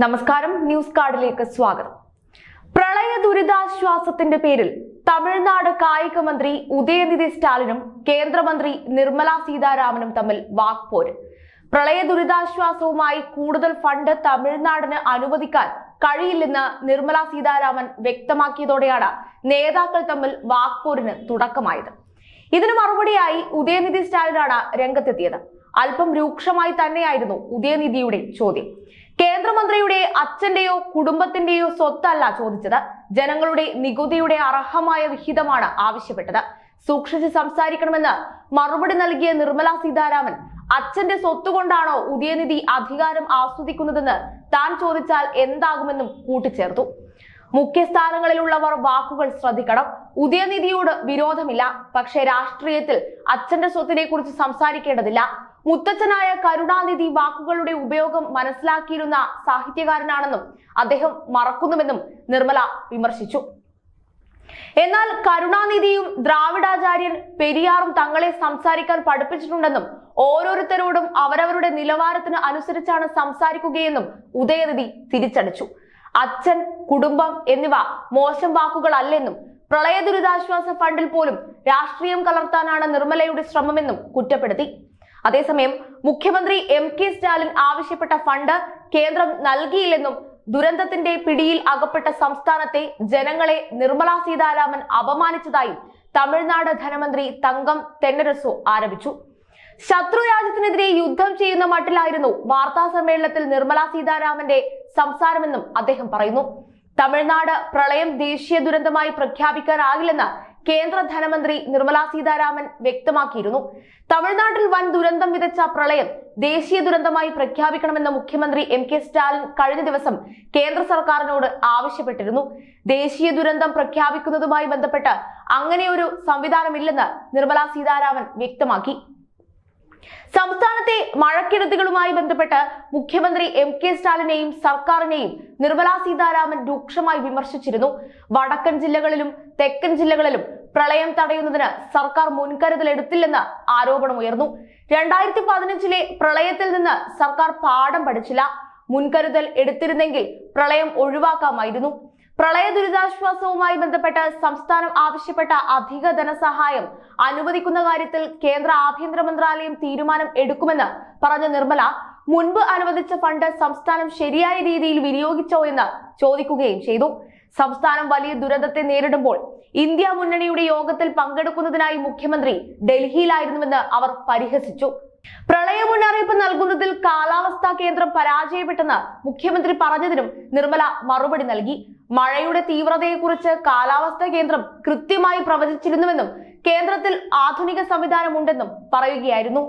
നമസ്കാരം, ന്യൂസ് കാർഡിലേക്ക് സ്വാഗതം. പ്രളയ ദുരിതാശ്വാസത്തിന്റെ പേരിൽ തമിഴ്നാട് കായിക മന്ത്രി ഉദയനിധി സ്റ്റാലിനും കേന്ദ്രമന്ത്രി നിർമ്മല സീതാരാമനും തമ്മിൽ വാക്പോര്. പ്രളയ ദുരിതാശ്വാസവുമായി കൂടുതൽ ഫണ്ട് തമിഴ്നാടിന് അനുവദിക്കാൻ കഴിയില്ലെന്ന് നിർമ്മല സീതാരാമൻ വ്യക്തമാക്കിയതോടെയാണ് നേതാക്കൾ തമ്മിൽ വാക്പോരിന് തുടക്കമായത്. ഇതിന് മറുപടിയായി ഉദയനിധി സ്റ്റാലിനാണ് രംഗത്തെത്തിയത്. അല്പം രൂക്ഷമായി തന്നെയായിരുന്നു ഉദയനിധിയുടെ ചോദ്യം. കേന്ദ്രമന്ത്രിയുടെ അച്ഛന്റെയോ കുടുംബത്തിന്റെയോ സ്വത്തല്ല ചോദിച്ചത്, ജനങ്ങളുടെ നികുതിയുടെ അർഹമായ വിഹിതമാണ് ആവശ്യപ്പെട്ടത്. സൂക്ഷിച്ച് സംസാരിക്കണമെന്ന് മറുപടി നൽകിയ നിർമ്മല സീതാരാമൻ, അച്ഛന്റെ സ്വത്തുകൊണ്ടാണോ ഉദയനിധി അധികാരം ആസ്വദിക്കുന്നതെന്ന് താൻ ചോദിച്ചാൽ എന്താകുമെന്നും കൂട്ടിച്ചേർത്തു. മുഖ്യസ്ഥാനങ്ങളിലുള്ളവർ വാക്കുകൾ ശ്രദ്ധിക്കണം. ഉദയനിധിയോട് വിരോധമില്ല, പക്ഷേ രാഷ്ട്രീയത്തിൽ അച്ഛന്റെ സ്വത്തിനെ കുറിച്ച് സംസാരിക്കേണ്ടതില്ല. മുത്തച്ഛനായ കരുണാനിധി വാക്കുകളുടെ ഉപയോഗം മനസ്സിലാക്കിയിരുന്ന സാഹിത്യകാരനാണെന്നും അദ്ദേഹം മറക്കുന്നുവെന്നും നിർമ്മല വിമർശിച്ചു. എന്നാൽ കരുണാനിധിയും ദ്രാവിഡാചാര്യൻ പെരിയാറും തങ്ങളെ സംസാരിക്കാൻ പഠിപ്പിച്ചിട്ടുണ്ടെന്നും ഓരോരുത്തരോടും അവരവരുടെ നിലവാരത്തിന് അനുസരിച്ചാണ് സംസാരിക്കുകയെന്നും ഉദയനിധി തിരിച്ചടിച്ചു. അച്ഛൻ, കുടുംബം എന്നിവ മോശം വാക്കുകളല്ലെന്നും പ്രളയ ദുരിതാശ്വാസ ഫണ്ടിൽ പോലും രാഷ്ട്രീയം കലർത്താനാണ് നിർമ്മലയുടെ ശ്രമമെന്നും കുറ്റപ്പെടുത്തി. അതേസമയം മുഖ്യമന്ത്രി കെ സ്റ്റാലിൻ ആവശ്യപ്പെട്ട ഫണ്ട് കേന്ദ്രം നൽകിയില്ലെന്നും ദുരന്തത്തിന്റെ പിടിയിൽ അകപ്പെട്ട സംസ്ഥാനത്തെ ജനങ്ങളെ നിർമ്മല സീതാരാമൻ അപമാനിച്ചതായും തമിഴ്നാട് ധനമന്ത്രി തങ്കം തെന്നരസു ആരോപിച്ചു. ശത്രു രാജ്യത്തിനെതിരെ യുദ്ധം ചെയ്യുന്ന മട്ടിലായിരുന്നു വാർത്താ സമ്മേളനത്തിൽ നിർമ്മല സീതാരാമന്റെ സംസാരമെന്നും അദ്ദേഹം പറയുന്നു. തമിഴ്നാട് പ്രളയം ദേശീയ ദുരന്തമായി പ്രഖ്യാപിക്കാനാകില്ലെന്ന് കേന്ദ്ര ധനമന്ത്രി നിർമ്മല സീതാരാമൻ വ്യക്തമാക്കിയിരുന്നു. തമിഴ്നാട്ടിൽ വൻ ദുരന്തം വിതച്ച പ്രളയം ദേശീയ ദുരന്തമായി പ്രഖ്യാപിക്കണമെന്ന് മുഖ്യമന്ത്രി കെ സ്റ്റാലിൻ കഴിഞ്ഞ ദിവസം കേന്ദ്ര സർക്കാരിനോട് ആവശ്യപ്പെട്ടിരുന്നു. ദേശീയ ദുരന്തം പ്രഖ്യാപിക്കുന്നതുമായി ബന്ധപ്പെട്ട് അങ്ങനെയൊരു സംവിധാനമില്ലെന്ന് നിർമ്മല സീതാരാമൻ വ്യക്തമാക്കി. സംസ്ഥാനത്തെ മഴക്കെടുതികളുമായി ബന്ധപ്പെട്ട് മുഖ്യമന്ത്രി കെ സ്റ്റാലിനെയും സർക്കാരിനെയും നിർമ്മല സീതാരാമൻ രൂക്ഷമായി വിമർശിച്ചിരുന്നു. വടക്കൻ ജില്ലകളിലും തെക്കൻ ജില്ലകളിലും പ്രളയം തടയുന്നതിന് സർക്കാർ മുൻകരുതൽ എടുത്തില്ലെന്ന് ആരോപണമുയർന്നു. 2015 പ്രളയത്തിൽ നിന്ന് സർക്കാർ പാഠം പഠിച്ചില്ല. മുൻകരുതൽ എടുത്തിരുന്നെങ്കിൽ പ്രളയം ഒഴിവാക്കാമായിരുന്നു. പ്രളയ ദുരിതാശ്വാസവുമായി ബന്ധപ്പെട്ട് സംസ്ഥാനം ആവശ്യപ്പെട്ട അധിക ധനസഹായം അനുവദിക്കുന്ന കാര്യത്തിൽ കേന്ദ്ര ആഭ്യന്തര മന്ത്രാലയം തീരുമാനം എടുക്കുമെന്ന് പറഞ്ഞ നിർമ്മല, മുൻപ് അനുവദിച്ച ഫണ്ട് സംസ്ഥാനം ശരിയായ രീതിയിൽ വിനിയോഗിച്ചോ എന്ന് ചോദിക്കുകയും ചെയ്തു. സംസ്ഥാനം വലിയ ദുരന്തത്തെ നേരിടുമ്പോൾ ഇന്ത്യ മുന്നണിയുടെ യോഗത്തിൽ പങ്കെടുക്കുന്നതിനായി മുഖ്യമന്ത്രി ഡൽഹിയിലായിരുന്നുവെന്ന് അവർ പരിഹസിച്ചു. പ്രളയ മുന്നറിയിപ്പ് നൽകുന്നതിൽ കാലാവസ്ഥാ കേന്ദ്രം പരാജയപ്പെട്ടെന്ന് മുഖ്യമന്ത്രി പറഞ്ഞതിനും നിർമ്മല മറുപടി നൽകി. മഴയുടെ തീവ്രതയെക്കുറിച്ച് കാലാവസ്ഥാ കേന്ദ്രം കൃത്യമായി പ്രവചിച്ചിരുന്നുവെന്നും കേന്ദ്രത്തിൽ ആധുനിക സംവിധാനമുണ്ടെന്നും പറയുകയായിരുന്നു.